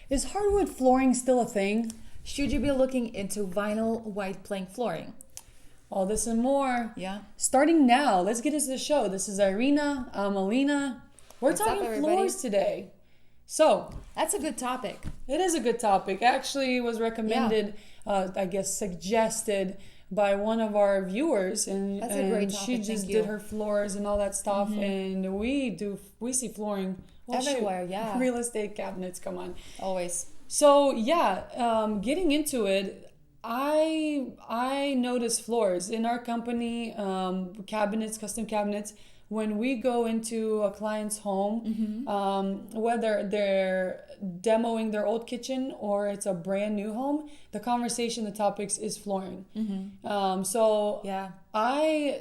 Is hardwood flooring still a thing? Should you be looking into vinyl white plank flooring? All this and more. Yeah. Starting now, let's get into the show. This is Irina, I'm Alina. We're What's up, talking everybody? floors today. So, That's a good topic. it is a good topic. Actually, it was recommended, suggested by one of our viewers, and, That's a great and she topic, just thank did you. her floors and all that stuff. And we see flooring shoot, Everywhere, yeah. real estate cabinets. Come on. Always. So getting into it, I notice floors in our company, cabinets, custom cabinets. When we go into a client's home, whether they're demoing their old kitchen or it's a brand new home, the conversation, the topics is flooring. So Yeah. I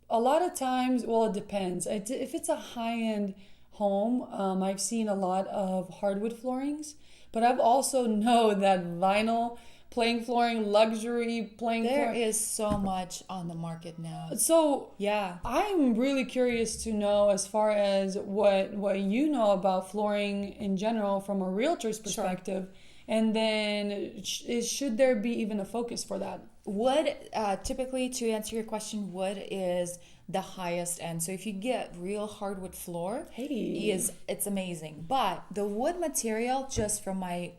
a lot of times, well, it depends. If it's a high-end home, I've seen a lot of hardwood floorings, but I've also know that vinyl plank flooring, luxury plank There flooring. is so much on the market now. So Yeah. I'm really curious to know, as far as what you know about flooring in general from a realtor's perspective, and then should there be even a focus for that? Wood, typically, to answer your question, wood is the highest end. So if you get real hardwood floor, Hey. it's amazing. But the wood material, just from my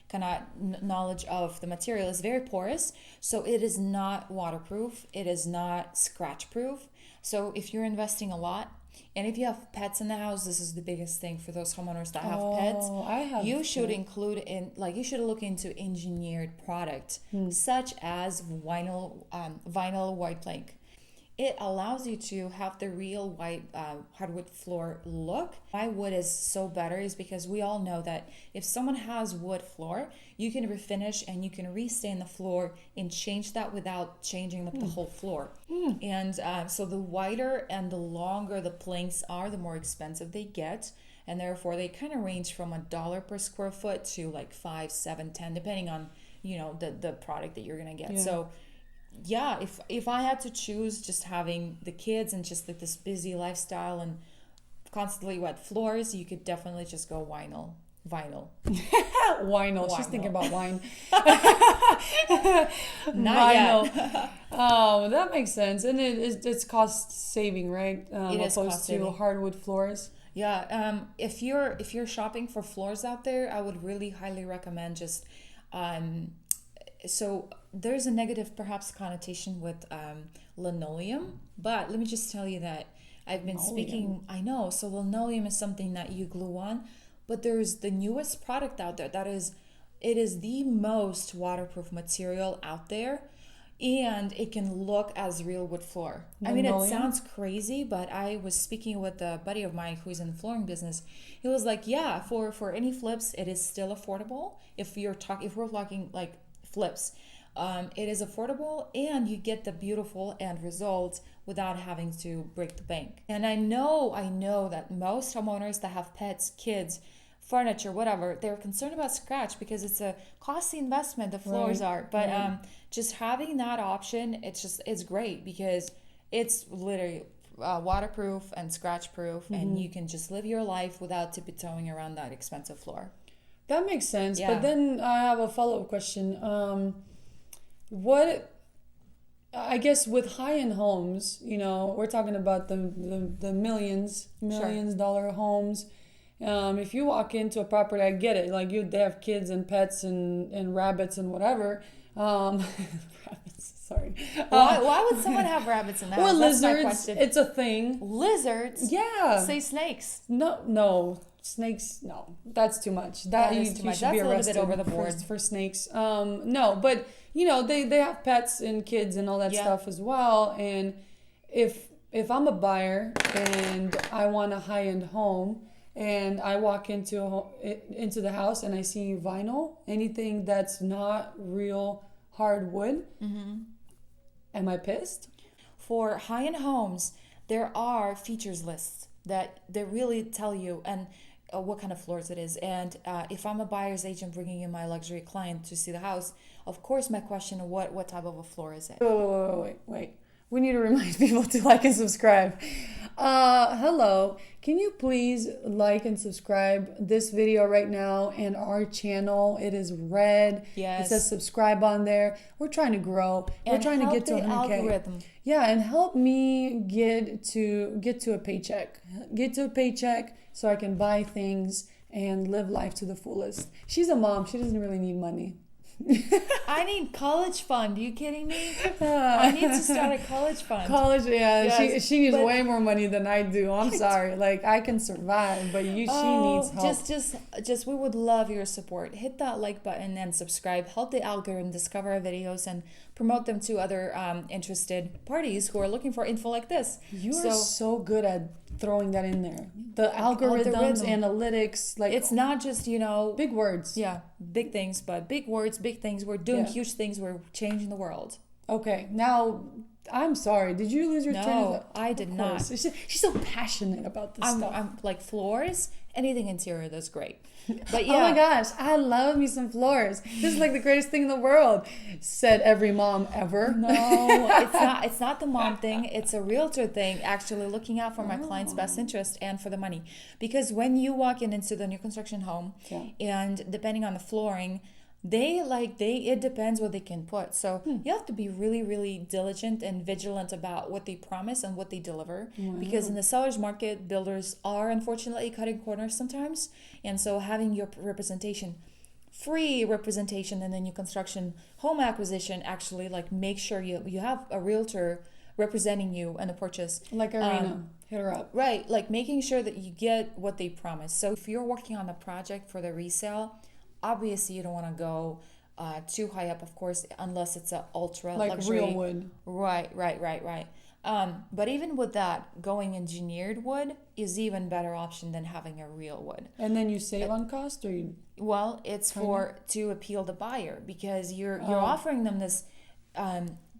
kind of knowledge of the material, is very porous. So it is not waterproof. It is not scratch proof. So if you're investing a lot, and if you have pets in the house, this is the biggest thing for those homeowners that have pets. I have. You should include you should look into engineered product such as vinyl white plank. It allows you to have the real white hardwood floor look. Why wood is so better is because we all know that if someone has wood floor, you can refinish and you can restain the floor and change that without changing the whole floor. And so the wider and the longer the planks are, the more expensive they get. And therefore they kind of range from $1 per square foot to like 5, 7, 10, depending on, the product that you're gonna get. Yeah. So yeah, if I had to choose, just having the kids and just like this busy lifestyle and constantly wet floors, you could definitely just go vinyl. Vinyl. She's thinking about wine. Not Vinyl. yet. Oh, that makes sense, and it's cost saving, right? It is opposed cost to saving. hardwood floors. Yeah, if you're shopping for floors out there, I would really highly recommend just so there's a negative perhaps connotation with linoleum, but let me just tell you that I've been speaking. I know. So linoleum is something that you glue on, but there's the newest product out there it is the most waterproof material out there, and it can look as real wood floor. I mean, it Linoleum? sounds crazy, but I was speaking with a buddy of mine who's in the flooring business. He was like, yeah, for any flips, it is still affordable. If we're talking like flips, it is affordable, and you get the beautiful end result without having to break the bank. And I know that most homeowners that have pets, kids, furniture, whatever, they're concerned about scratch because it's a costly investment. The floors are, but just having that option, it's great because it's literally waterproof and scratch proof, and you can just live your life without tiptoeing around that expensive floor. That makes sense. Yeah. But then I have a follow-up question. What, I guess, with high-end homes, we're talking about the millions dollar homes. If you walk into a property, I get it. Like they have kids and pets and rabbits and whatever. Rabbits, sorry. Why would someone have rabbits in the house? Well, That's my lizards. question. It's a thing. Lizards? Yeah. Say snakes. No. Snakes, no, that's too much. That is you too much. should That's be a little arrested bit over the board. for snakes. No, but they have pets and kids and all that stuff as well. And if I'm a buyer and I want a high end home and I walk into the house and I see vinyl, anything that's not real hardwood, am I pissed? For high-end homes, there are features lists that they really tell you and what kind of floors it is. And if I'm a buyer's agent bringing in my luxury client to see the house, of course my question, what type of a floor is it? Wait. We need to remind people to like and subscribe. Hello. Can you please like and subscribe this video right now and our channel? It is red. Yes. It says subscribe on there. We're trying to grow. We're And trying to help get to the 100K. algorithm. Yeah, and help me get to a paycheck. Get to a paycheck so I can buy things and live life to the fullest. She's a mom. She doesn't really need money. I need college fund. Are you kidding me? I need to start a college fund. College, yeah. Yes, she needs but- way more money than I do. I'm sorry. Like I can survive, but she needs help. Just we would love your support. Hit that like button and subscribe. Help the algorithm discover our videos and promote them to other interested parties who are looking for info like this. You are so good at throwing that in there. The algorithms, analytics, like it's not just big words. Yeah, big things, but big words, big things. We're doing huge things. We're changing the world. Okay, now I'm sorry. Did you lose your train of thought? I did not. She's so passionate about this stuff. I'm like floors, anything interior, that's great. But Oh my gosh, I love me some floors. This is like the greatest thing in the world, said every mom ever. No, it's not the mom thing. It's a realtor thing, actually looking out for my client's best interest and for the money. Because when you walk into the new construction home, and depending on the flooring, it depends what they can put. So you have to be really, really diligent and vigilant about what they promise and what they deliver. Because in the seller's market, builders are unfortunately cutting corners sometimes. And so having your free representation in the new construction home acquisition, actually make sure you have a realtor representing you in the purchase. Like Irina, hit her up. Right, like making sure that you get what they promise. So if you're working on a project for the resale, obviously you don't want to go too high up, of course, unless it's an ultra luxury. Real wood. Right. But even with that, going engineered wood is even better option than having a real wood. And then you save on cost, or you? Well, it's to appeal the buyer, because you're offering them this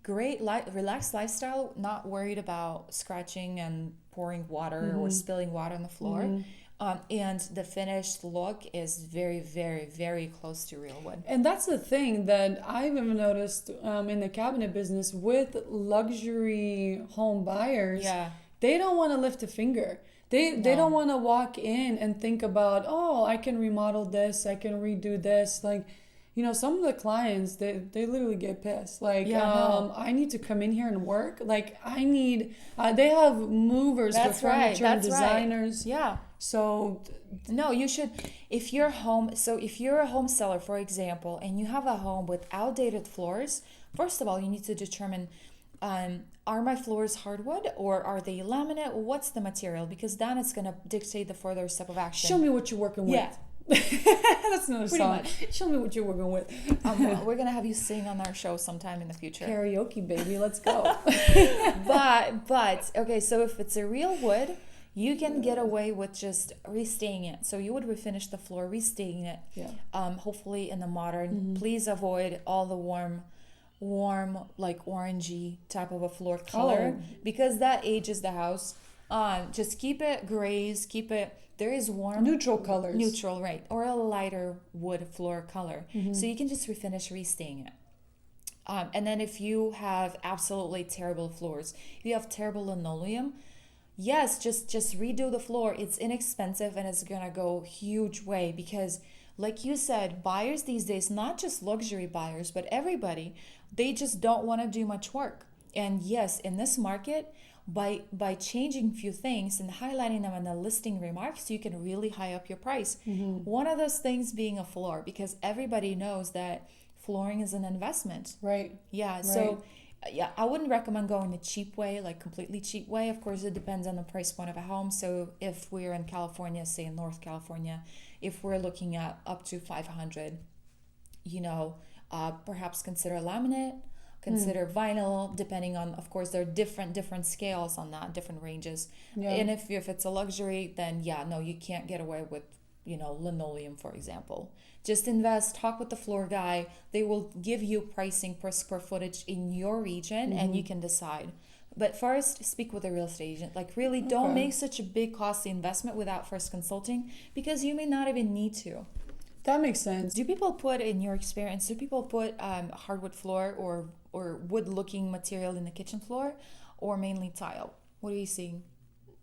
great relaxed lifestyle, not worried about scratching and pouring water or spilling water on the floor. And the finished look is very, very, very close to real wood. And that's the thing that I've even noticed in the cabinet business with luxury home buyers. Yeah. They don't want to lift a finger. They don't want to walk in and think about, oh, I can remodel this, I can redo this. Like, some of the clients, they literally get pissed. Like, I need to come in here and work. Like, I need, they have movers for furniture and designers. Right. Yeah. So, no, you should, if you're a home seller, for example, and you have a home with outdated floors, first of all, you need to determine, are my floors hardwood or are they laminate? What's the material? Because then it's going to dictate the further step of action. Show me what you're working with. Yeah. That's another Pretty song. much. Show me what you're working with. We're gonna have you sing on our show sometime in the future. Karaoke, baby, let's go. but okay, so if it's a real wood, you can get away with just restaining it. So you would refinish the floor, restaining it. Yeah. Hopefully in the modern. Please avoid all the warm like orangey type of a floor color, because that ages the house. Just keep it grays, there is warm neutral colors. Neutral, right. Or a lighter wood floor color. So you can just refinish, restaining it. And then if you have absolutely terrible floors, if you have terrible linoleum, yes, just redo the floor. It's inexpensive and it's gonna go huge way, because like you said, buyers these days, not just luxury buyers, but everybody, they just don't want to do much work. And yes, in this market, by changing a few things and highlighting them in the listing remarks, you can really high up your price. One of those things being a floor, because everybody knows that flooring is an investment. Right. Yeah. Right. So yeah, I wouldn't recommend going the cheap way, like completely cheap way. Of course, it depends on the price point of a home. So if we're in California, say in North California, if we're looking at up to 500, perhaps consider laminate. Consider vinyl, depending on, of course, there are different scales on that, different ranges. Yeah. And if it's a luxury, then you can't get away with, linoleum, for example. Just invest, talk with the floor guy. They will give you pricing per square footage in your region, and you can decide. But first, speak with a real estate agent. Like, really, don't make such a big costly investment without first consulting, because you may not even need to. That makes sense. Do people put, in your experience, hardwood floor or wood-looking material in the kitchen floor, or mainly tile? What are you seeing?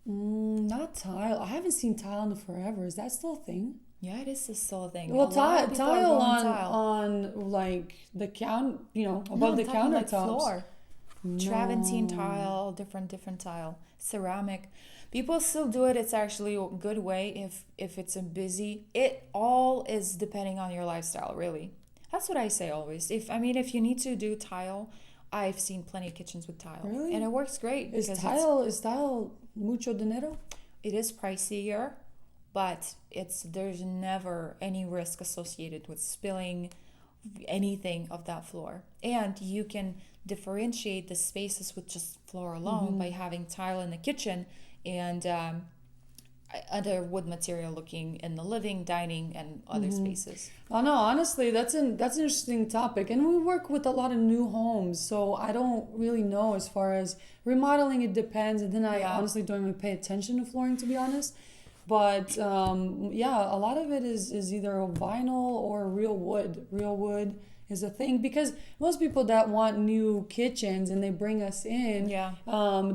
Not tile. I haven't seen tile in forever. Is that still a thing? Yeah, it is still a thing. Well, A lot of people are tile going tile. on like the count, No, above I'm the talking like countertops. floor. Travertine No. tile, different tile, ceramic. People still do it. It's actually a good way if it's a busy. It all is depending on your lifestyle, really. That's what I say always. If you need to do tile, I've seen plenty of kitchens with tile, Really? and it works great Is because tile mucho dinero? it is pricier, but there's never any risk associated with spilling anything of that floor. And you can differentiate the spaces with just floor alone by having tile in the kitchen and other wood material looking in the living, dining, and other spaces. Oh no, honestly, that's an interesting topic, and we work with a lot of new homes, so I don't really know as far as remodeling. It depends, and then I Yeah. honestly don't even pay attention to flooring, to be honest. But yeah, a lot of it is either vinyl or real wood. Real wood is a thing because most people that want new kitchens and they bring us in, Yeah.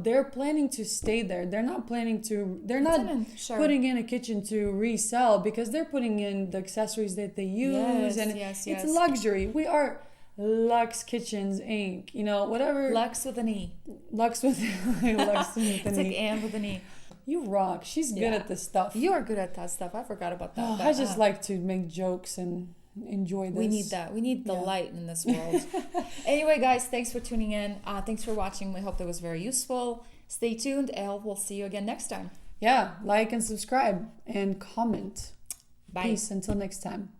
they're planning to stay there. They're not planning to. They're not Sure. putting in a kitchen to resell because they're putting in the accessories that they use, Yes, and yes, it's yes. luxury. We are Lux Kitchens Inc. Whatever. Lux with an E. Lux with Lux with It's an like E. Anne with an E. You rock. She's good Yeah. at this stuff. You are good at that stuff. I forgot about that. Oh, but, I just like to make jokes and enjoy this. we need that. We need the Yeah. light in this world. Anyway, guys, thanks for tuning in. Thanks for watching. We hope that was very useful. Stay tuned, and we'll see you again next time. Yeah, like and subscribe and comment. Bye. Peace until next time.